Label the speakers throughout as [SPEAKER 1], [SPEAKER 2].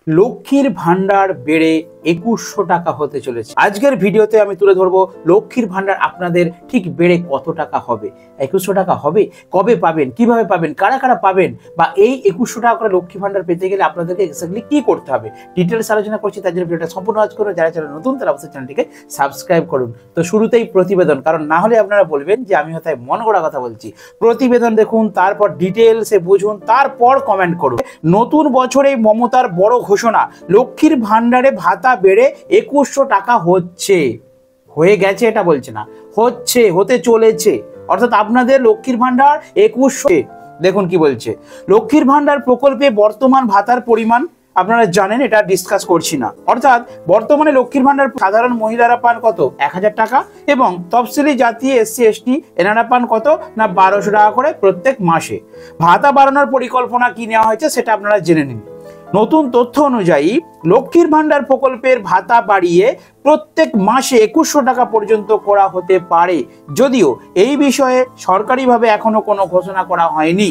[SPEAKER 1] লক্ষ্মীর ভান্ডার বেড়ে 2100 টাকা হতে চলেছে। আজকের ভিডিওতে আমি তুলে ধরবো লক্ষ্মীর ভান্ডার আপনাদের ঠিক বেড়ে কত টাকা হবে, 2100 টাকা হবে, কবে পাবেন, কিভাবে পাবেন, কারা কারা পাবেন, বা এই 2100 টাকা করে লক্ষ্মী ভান্ডার পেতে গেলে আপনাদেরকে এক্স্যাক্টলি কি করতে হবে ডিটেলস আলোচনা করছি। তার জন্য ভিডিওটা সম্পূর্ণ ওয়াচ করুন। যারা চ্যানেল নতুন তারা অবশ্যই চ্যানেলটিকে সাবস্ক্রাইব করুন। তো শুরুতেই প্রতিবেদন, কারণ না হলে আপনারা বলবেন যে আমি হয়তো মন গড়া কথা বলছি। প্রতিবেদন দেখুন, তারপর ডিটেলসে বুঝুন, তারপর কমেন্ট করুন। নতুন বছরে মমতার বড় ঘোষণা, লক্ষ্মীর ভান্ডারে ভাতা বেড়ে 2100 টাকা হচ্ছে। হয়ে গেছে এটা বলছে না, হচ্ছে, হতে চলেছে। অর্থাৎ আপনাদের লক্ষ্মীর ভান্ডার 2100। দেখুন কি বলছে, লক্ষ্মীর ভান্ডার প্রকল্পে বর্তমান ভাতার পরিমাণ আপনারা জানেন, এটা ডিসকাস করছি না। অর্থাৎ বর্তমানে লক্ষ্মীর ভান্ডার সাধারণ মহিলারা পান কত, 1000 টাকা, এবং তফসিলি জাতি এসসি এসটি এনারা পান কত না 1200 টাকা করে প্রত্যেক মাসে। ভাতা বাড়ানোর পরিকল্পনা কি নেওয়া হয়েছে সেটা আপনারা জেনে নিন। নতুন তথ্য অনুযায়ী লক্ষ্মীর ভান্ডার প্রকল্পের ভাতা বাড়িয়ে প্রত্যেক মাসে 2100 টাকা পর্যন্ত করা হতে পারে, যদিও এই বিষয়ে সরকারিভাবে এখনো কোনো ঘোষণা করা হয়নি।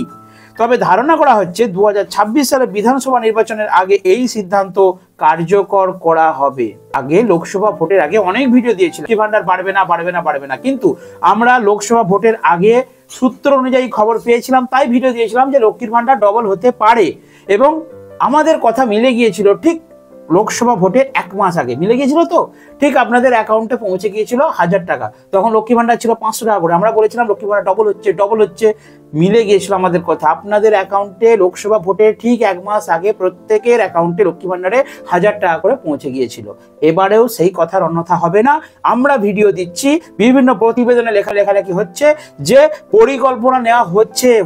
[SPEAKER 1] তবে ধারণা করা হচ্ছে 2026 সালে বিধানসভা নির্বাচনের আগে এই সিদ্ধান্ত কার্যকর করা হবে। আগে লোকসভা ভোটের আগে অনেক ভিডিও দিয়েছিলাম লক্ষ্মী ভান্ডার বাড়বে না বাড়বে না বাড়বে না, কিন্তু আমরা লোকসভা ভোটের আগে সূত্র অনুযায়ী খবর পেয়েছিলাম, তাই ভিডিও দিয়েছিলাম যে লক্ষ্মীর ভান্ডার ডবল হতে পারে, এবং আমাদের কথা মিলে গিয়েছিল। ঠিক লোকসভা ভোটের 1 মাস আগে মিলে গিয়েছিল, তো ঠিক আপনাদের অ্যাকাউন্টে পৌঁছে গিয়েছিল 1000 টাকা। তখন লক্ষ্মী ভান্ডার ছিল 500 টাকা করে। আমরা বলেছিলাম লক্ষ্মী ভান্ডার ডবল হচ্ছে, মিলে গিয়েছিল আমাদের কথা। আপনাদের অ্যাকাউন্টে লোকসভা ভোটের ঠিক 1 মাস আগে প্রত্যেকের অ্যাকাউন্টে লক্ষ্মী ভান্ডারে 1000 টাকা করে পৌঁছে গিয়েছিল। এবারেও সেই কথার অন্যথা হবে না। আমরা ভিডিও দিচ্ছি, বিভিন্ন প্রতিবেদনে লেখালেখি হচ্ছে যে পরিকল্পনা নেওয়া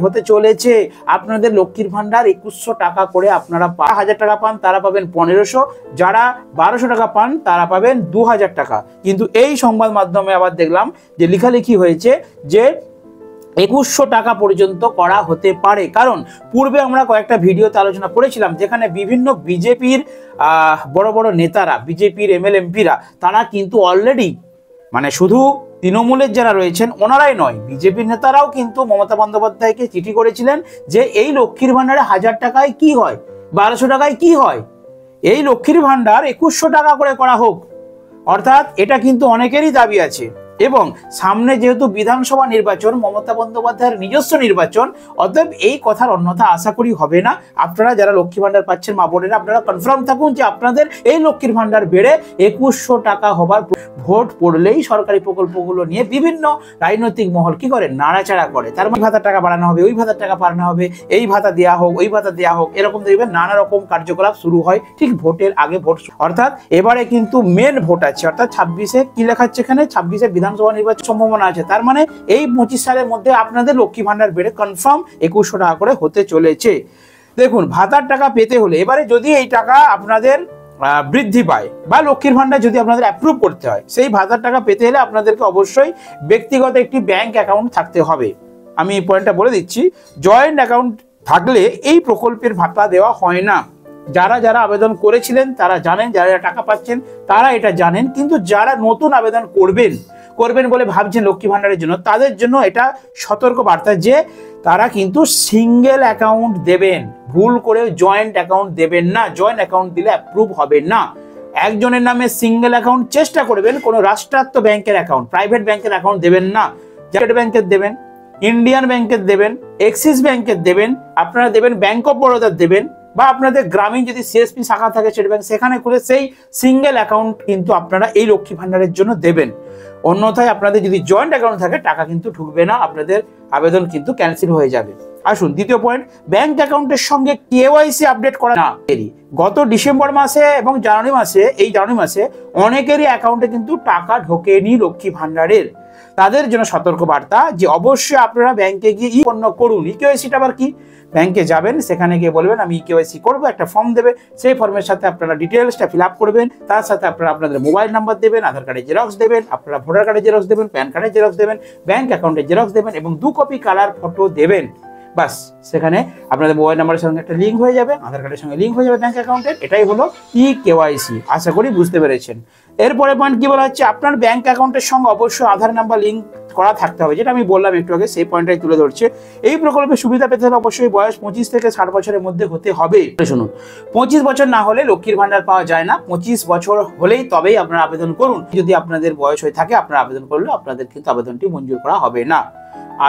[SPEAKER 1] হতে চলেছে। আপনাদের লক্ষ্মীর ভান্ডার 2100 টাকা করে আপনারা 1000 টাকা পান তারা পাবেন 1500, যারা 1200 টাকা পান তারা পাবেন 2000 টাকা। কিন্তু এই সংবাদ মাধ্যমে আবার দেখলাম যে লেখালেখি হয়েছে যে 2100 টাকা পর্যন্ত করা হতে পারে। কারণ পূর্বে আমরা কয়েকটা ভিডিওতে আলোচনা করেছিলাম, যেখানে বিভিন্ন বিজেপির বড় বড় নেতারা, বিজেপির এমএলএ এমপিরা, তারা কিন্তু অলরেডি, মানে শুধু তৃণমূলের যারা রয়েছেন ওনারাই নয়, বিজেপির নেতারাও কিন্তু মমতা বন্দ্যোপাধ্যায়কে চিঠি করেছিলেন যে এই লক্ষ্মীর ভান্ডারে 1000 টাকায় কি হয়, 1200 টাকায় কি হয়, এই লক্ষ্মীর ভান্ডার 2100 টাকা করে করা হোক। অর্থাৎ এটা কিন্তু অনেকেরই দাবি আছে, এবং সামনে যেহেতু বিধানসভা নির্বাচন, মমতা বন্দ্যোপাধ্যায়ের নিজস্ব নির্বাচন, অতএব এই কথার অন্যথা আশা করি হবে না। আপনারা যারা লক্ষ্মী ভান্ডার পাচ্ছেন মা বোনেরা, আপনারা কনফার্ম থাকুন যে আপনাদের এই লক্ষ্মীর ভান্ডার বেড়ে 2100 টাকা হবার। ভোট পড়লেই সরকারি প্রকল্পগুলো নিয়ে বিভিন্ন রাজনৈতিক মহল কি করে, নাড়াচাড়া করে। তার মানে ভাতার টাকা বাড়ানো হবে, ওই ভাতার টাকা বাড়ানো হবে, এই ভাতা দেওয়া হোক, ওই ভাতা দেওয়া হোক, এরকম দেখবেন নানা রকম কার্যকলাপ শুরু হয় ঠিক ভোটের আগে। ভোট অর্থাৎ এবারে কিন্তু মেন ভোট আছে, অর্থাৎ 26-এ কি লেখা হচ্ছে এখানে, 26-এ বিধানসভা নির্বাচন সম্ভাবনা আছে। তার মানে এই 25 সালের মধ্যে আপনাদের লক্ষ্মী ভান্ডার বেড়ে কনফার্ম 2100 টাকা করে হতে চলেছে। দেখুন, ভাতার টাকা পেতে হলে এবারে যদি এই টাকা আপনাদের বৃদ্ধি পায় বা লক্ষ্মীর ভান্ডার যদি আপনাদের অ্যাপ্রুভ করতে হয়, সেই ভাতার টাকা পেতে হলে আপনাদেরকে অবশ্যই ব্যক্তিগত একটি ব্যাংক অ্যাকাউন্ট থাকতে হবে। আমি এই পয়েন্টটা বলে দিচ্ছি, জয়েন্ট অ্যাকাউন্ট থাকলে এই প্রকল্পের ভাতা দেওয়া হয় না। যারা যারা আবেদন করেছিলেন তারা জানেন, যারা যারা টাকা পাচ্ছেন তারা এটা জানেন, কিন্তু যারা নতুন আবেদন করবেন বলে ভাবছেন লক্ষ্মী ভান্ডারের জন্য, তাদের জন্য এটা সতর্ক বার্তা যে তারা কিন্তু সিঙ্গেল অ্যাকাউন্ট দেবেন, ভুল করে জয়েন্ট অ্যাকাউন্ট দেবেন না। জয়েন্ট অ্যাকাউন্ট দিলে অ্যাপ্রুভ হবে না। একজনের নামে সিঙ্গেল অ্যাকাউন্ট চেষ্টা করবেন, কোনো রাষ্ট্রায়ত্ত ব্যাংকের অ্যাকাউন্ট, প্রাইভেট ব্যাংকের অ্যাকাউন্ট দেবেন না। স্টেট ব্যাংকের দেবেন, ইন্ডিয়ান ব্যাংকের দেবেন, এক্সিস ব্যাংকের দেবেন, আপনারা দেবেন ব্যাংক অফ বরোদার দেবেন, বা আপনাদের গ্রামীণ যদি সিএসপি শাখা থাকে স্টেট ব্যাংক, সেখানে করে সেই সিঙ্গেল অ্যাকাউন্ট কিন্তু আপনারা এই লক্ষ্মী ভান্ডারের জন্য দেবেন। অন্যথায় আপনাদের যদি জয়েন্ট অ্যাকাউন্ট থাকে টাকা কিন্তু ঢুকবে না, আপনাদের আবেদন কিন্তু ক্যান্সেল হয়ে যাবে। আসুন দ্বিতীয় পয়েন্ট, ব্যাংক অ্যাকাউন্টের সঙ্গে কেওয়াইসি আপডেট করা না। গত ডিসেম্বর মাসে এবং জানুয়ারি মাসে অনেকেরই অ্যাকাউন্টে কিন্তু টাকা ঢোকেনি লক্ষ্মী ভান্ডারের। তাদের জন্য সতর্ক বার্তা যে অবশ্যই আপনারা ব্যাংকে গিয়ে করুন। কেওয়াইসিটা আবার কি, ব্যাংকে যাবেন, সেখানে গিয়ে বলবেন আমি কেওয়াইসি করবো, একটা ফর্ম দেবে, সেই ফর্মের সাথে আপনারা ডিটেলসটা ফিল আপ করবেন, তার সাথে আপনারা আপনাদের মোবাইল নাম্বার দেবেন, আধার কার্ডের জেরক্স দেবেন, আপনারা ভোটার কার্ডের জেরক্স দেবেন, প্যান কার্ডের জেরক্স দেবেন, ব্যাংক অ্যাকাউন্টের জেরক্স দেবেন, এবং 2 কপি কালার ফটো দেবেন। বাস সেখানে আপনাদের মোবাইল নাম্বারের সঙ্গে একটা লিঙ্ক হয়ে যাবে, আধার কার্ডের সঙ্গে লিঙ্ক হয়ে যাবে ব্যাংক অ্যাকাউন্টের। এটাই হলো eKYC। আশা করি বুঝতে পেরেছেন। এরপরে পয়েন্ট কি বলা হচ্ছে, আপনার ব্যাংক অ্যাকাউন্টের সঙ্গে অবশ্যই আধার নাম্বার লিঙ্ক করা থাকতে হবে, যেটা আমি বললাম একটু আগে, সেই পয়েন্টটাই তুলে ধরছে। এই প্রকল্পের সুবিধা পেতে হলে অবশ্যই বয়স 25 থেকে 60 বছরের মধ্যে হতে হবে। শুনুন, 25 বছর না হলে লক্ষ্মীর ভান্ডার পাওয়া যায় না, 25 বছর হলেই তবেই আপনারা আবেদন করুন। যদি আপনাদের বয়স হয়ে থাকে আপনারা আবেদন করলে আপনাদের কিন্তু আবেদনটি মঞ্জুর করা হবে না।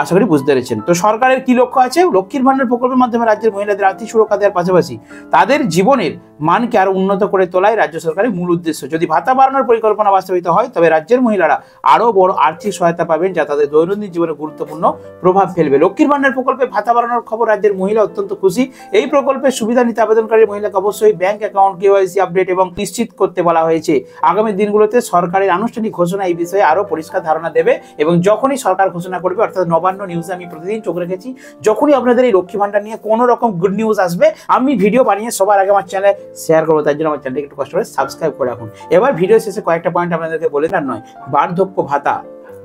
[SPEAKER 1] আশা করি বুঝতে পেরেছেন। তো সরকারের কি লক্ষ্য আছে, লক্ষ্মীর ভান্ডার প্রকল্পের মাধ্যমে রাজ্যের মহিলাদের আর্থিক সুরক্ষা দেওয়ার পাশাপাশি তাদের জীবনের মানকে আরো উন্নত করে তোলাই রাজ্য সরকারের মূল উদ্দেশ্য। যদি ভাতা বাড়ানোর পরিকল্পনা বাস্তবিত হয় তবে রাজ্যের মহিলারা আরো বড় আর্থিক সহায়তা পাবেন, যা তাদের দৈনন্দিন জীবনে গুরুত্বপূর্ণ প্রভাব ফেলবে। লক্ষ্মীর ভান্ডার প্রকল্পে ভাতা বাড়ানোর খবর রাজ্যের মহিলা অত্যন্ত খুশি। এই প্রকল্পের সুবিধা নিতে আবেদনকারী মহিলাকে অবশ্যই ব্যাংক অ্যাকাউন্ট KYC আপডেট এবং নিশ্চিত করতে বলা হয়েছে। আগামী দিনগুলোতে সরকারের আনুষ্ঠানিক ঘোষণা এই বিষয়ে আরো পরিষ্কার ধারণা দেবে, এবং যখনই সরকার ঘোষণা করবে, অর্থাৎ নবান্ন নিউজে আমি প্রতিদিন চোখ রেখেছি, যখনই আপনাদের এই লক্ষ্মী ভান্ডার নিয়ে কোনো রকম গুড নিউজ আসবে আমি ভিডিও বানিয়ে সবার আগে আমার চ্যানেলে শেয়ার করবো। তার জন্য আমার চ্যানেলকে একটু কষ্ট করে সাবস্ক্রাইব করে রাখুন। এবার ভিডিও শেষে কয়েকটা পয়েন্ট আপনাদেরকে বলে দেওয়ার নয়, বার্ধক্য ভাতা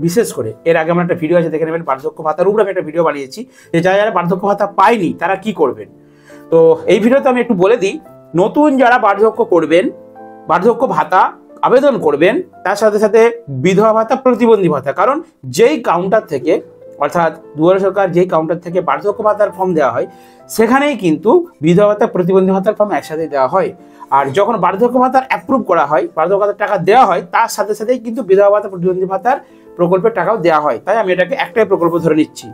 [SPEAKER 1] বিশেষ করে এর আগে আমার একটা ভিডিও আছে, দেখে নেবেন। বার্ধক্য ভাতার উপরে আমি একটা ভিডিও বানিয়েছি যে যারা বার্ধক্য ভাতা পায়নি তারা কি করবেন। তো এই ভিডিওতে আমি একটু বলে দিই, নতুন যারা বার্ধক্য করবেন, বার্ধক্য ভাতা আবেদন করবেন, তার সাথে সাথে বিধবা ভাতা, প্রতিবন্ধী ভাতা, কারণ যেই কাউন্টার থেকে, অর্থাৎ দুয়ারে সরকার যেই কাউন্টার থেকে বার্ধক্য ভাতার ফর্ম দেওয়া হয়, সেখানেই কিন্তু বিধবা ভাতা, প্রতিবন্ধী ভাতার ফর্ম একসাথে দেওয়া হয়। আর যখন বার্ধক্য ভাতার অ্যাপ্রুভ করা হয়, বার্ধক্য ভাতার টাকা দেওয়া হয়, তার সাথে সাথেই কিন্তু বিধবা ভাতা, প্রতিবন্ধী ভাতার প্রকল্পের টাকাও দেওয়া হয়। তাই আমি এটাকে একটাই প্রকল্প ধরে নিচ্ছি।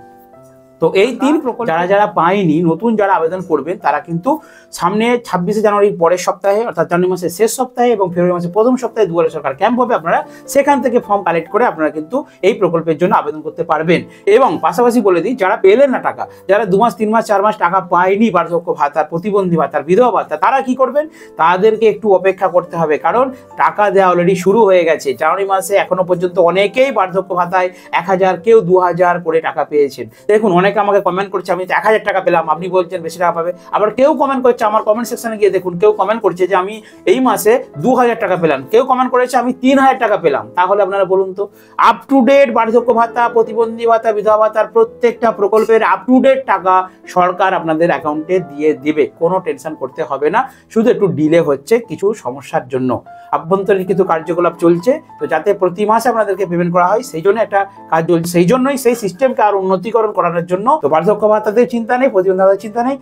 [SPEAKER 1] তো এই তিন প্রকল্প যারা পায়নি, নতুন যারা আবেদন করবেন, তারা কিন্তু সামনে 26শে জানুয়ারির পরের সপ্তাহে, অর্থাৎ জানুয়ারি মাসের শেষ সপ্তাহে এবং ফেব্রুয়ারি মাসের প্রথম সপ্তাহে দুয়ারে সরকার ক্যাম্প হবে। আপনারা সেখান থেকে ফর্ম কালেক্ট করে আপনারা কিন্তু এই প্রকল্পের জন্য আবেদন করতে পারবেন। এবং পাশাপাশি বলে দিই, যারা পেলেন না টাকা, যারা 2 মাস 3 মাস 4 মাস টাকা পায়নি বার্ধক্য ভাতার, প্রতিবন্ধী ভাতার, বিধবা ভাতা, তারা কি করবেন, তাদেরকে একটু অপেক্ষা করতে হবে, কারণ টাকা দেওয়া অলরেডি শুরু হয়ে গেছে। জানুয়ারি মাসে এখনো পর্যন্ত অনেকেই বার্ধক্য ভাতায় 1000, কেউ 2000 করে টাকা পেয়েছেন। দেখুন, অনেকে আমাকে কমেন্ট করছে আমি 1000 টাকা পেলাম, আপনি বলছেন বেশি টাকা পাবে। আবার কেউ কমেন্ট করছে, আমার কমেন্ট সেকশনে গিয়ে দেখুন, কেউ কমেন্ট করছে যে আমি এই মাসে 2000 টাকা পেলাম, কেউ কমেন্ট করেছে আমি 3000 টাকা পেলাম। তাহলে আপনারা বলুন তো, আপ টু ডেট বার্ধক্য ভাতা, প্রতিবন্ধী ভাতা, বিধবা ভাতার প্রত্যেকটা প্রকল্পের আপ টু ডেট টাকা সরকার আপনাদের অ্যাকাউন্টে দিয়ে দিবে, কোনো টেনশন করতে হবে না। শুধু একটু ডিলে হচ্ছে কিছু সমস্যার জন্য, আভ্যন্তরীণ কিছু কার্যকলাপ চলছে, তো যাতে প্রতি মাসে আপনাদেরকে পেমেন্ট করা হয় সেই জন্য একটা কাজ চলছে। সেই জন্যই সেই সিস্টেমকে আরো উন্নতিকরণ করানোর জন্য তো বার্ধক্য ভাতাতে চিন্তা নেই, প্রতিবন্ধী ভাতার চিন্তা নেই,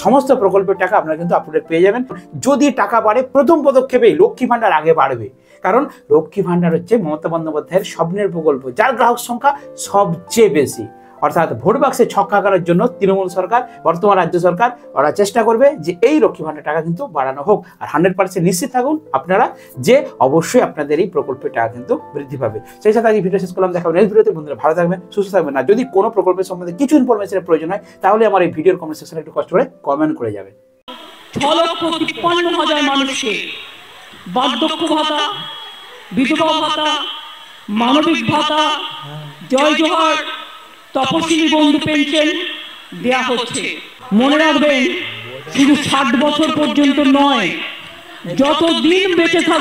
[SPEAKER 1] সমস্ত প্রকল্পের টাকা আপনারা কিন্তু আপডেট পেয়ে যাবেন। যদি টাকা বাড়ে, প্রথম পদক্ষেপেই লক্ষ্মী ভান্ডার আগে বাড়বে, কারণ লক্ষ্মী ভান্ডার হচ্ছে মমতা বন্দ্যোপাধ্যায়ের স্বপ্নের প্রকল্প, যার গ্রাহক সংখ্যা সবচেয়ে বেশি। অর্থাৎ ভোট বাক্সে ছক্কা করার জন্য তৃণমূল সরকার, বর্তমান রাজ্য সরকার, ওরা চেষ্টা করবে যে এই লক্ষ্মী ভান্ডার টাকা কিন্তু বাড়ানো হোক। আর 100% নিশ্চিত থাকুন আপনারা যে অবশ্যই আপনাদের এই প্রকল্পের টাকা কিন্তু বৃদ্ধি পাবে। সেই সাথে আজ ভিডিও শেষ করলাম, দেখা হবে নেক্সট ভিডিওতে। বন্ধুরা ভালো থাকবেন, সুস্থ থাকবেন। আর যদি কোনো প্রকল্পের সম্বন্ধে কিছু ইনফরমেশনের প্রয়োজন হয়, তাহলে আমার এই ভিডিওর কমেন্ট সেকশনে একটু কষ্ট করে কমেন্ট করে যাবেন।
[SPEAKER 2] 6,53,000 মানুষকে বার্ধক্য ভাতা, বিধবা ভাতা, মানবিক ভাতা, জয় জোহার, তপশিলি বন্ধু পেনশন দেয়া হচ্ছে। মনে রাখবেন, শুধু 60 বছর পর্যন্ত নয়, যতদিন বেঁচে থাকবে